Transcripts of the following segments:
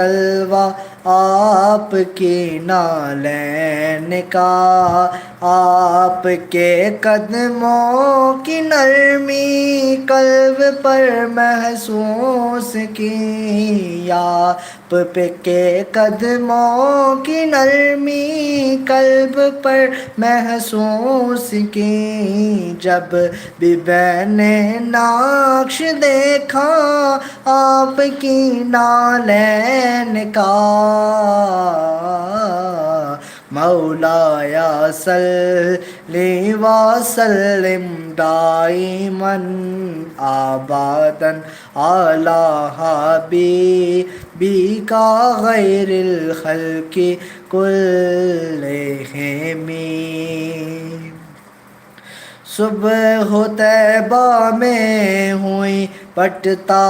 جلوہ آپ کی نالین کا، آپ کے قدموں کی نرمی قلب پر محسوس کی، آپ کے قدموں کی نرمی قلب پر محسوس کی، جب بھی میں نے نقش دیکھا آپ کی نالین کا، مولایا صلی وسلم دائما ابدا علی حبیبک غیر الخلق کلہم۔ صبح طیبہ میں ہوئی پٹتا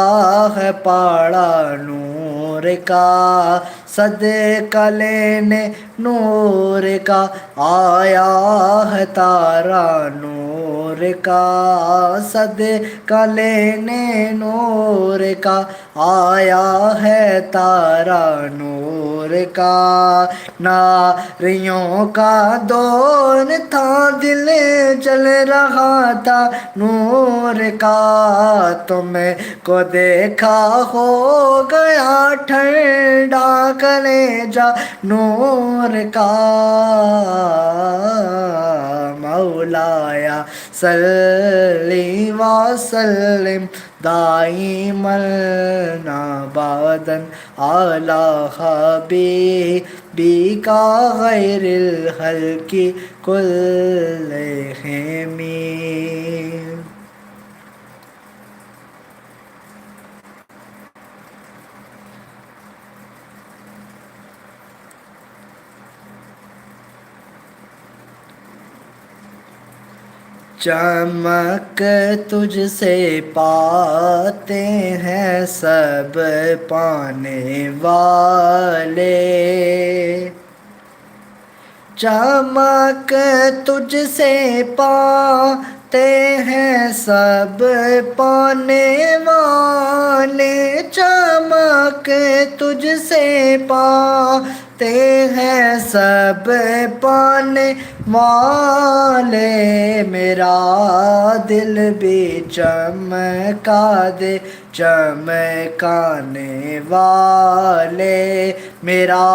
ہے پاڑا نور کا، صدقہ لینے نور کا آیا ہے تارا نور کا، صدقہ لینے نور کا آیا ہے تارا نور کا، ناریوں کا دور تھا دل جل رہا تھا نور کا، تمہیں کو دیکھا ہو گیا ٹھنڈا کلیجہ نور کا، مولایا صلی وسلم دائما ابدا علی حبیبک غیر الخلق کلہم۔ چمک تجھ سے پاتے ہیں سب پانے والے، چمک تجھ سے پاتے ہیں سب پانے والے، چمک تجھ سے پاتے ہیں سب پانے والے، میرا دل بھی چمکا دے چمکانے والے، میرا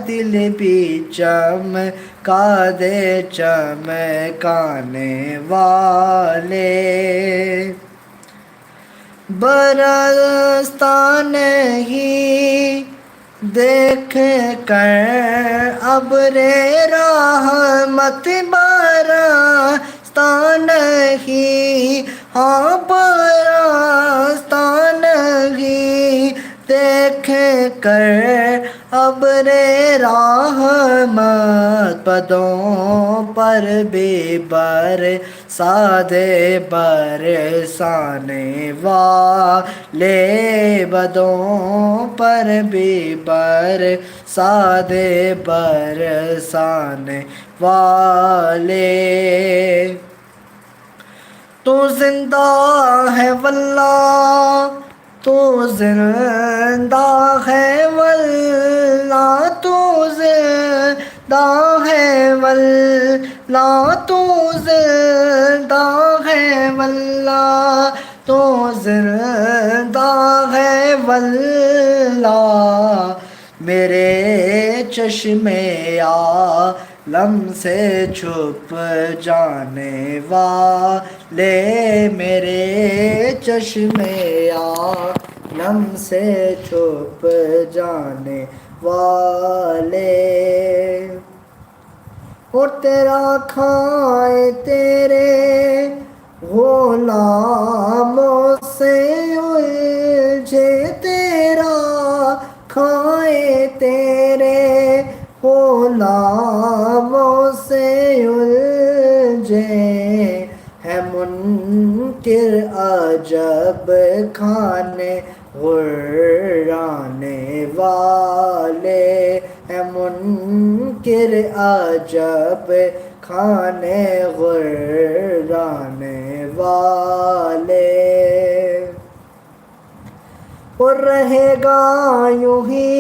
دل بھی چمکا دے چمکانے والے، برستا نہیں دیکھ کر ابر رحمت، برستا نہیں ہاں برستا نہیں دیکھ کر ابر رحمت، پدوں پر بھی برسا دے برسانے والے، بدوں پر بھی برسا دے برسانے والے، تو زندہ ہے واللہ تو زندہ ہے واللہ، تو زندہ ہے واللہ تو زندہ ہے واللہ، تو زندہ ہے واللہ، میرے چشمے عالم سے چھپ جانے والے، میرے چشمے عالم سے چھپ جانے والے، اور تیرا کھائے تیرے غلاموں سے الجھے، تیرا کھائے تیرے غلاموں سے الجھے، ہے منکر عجب کھانے غرانے والے، ہے منکر عجب کھانے غرانے والے، اور رہے گا یوں ہی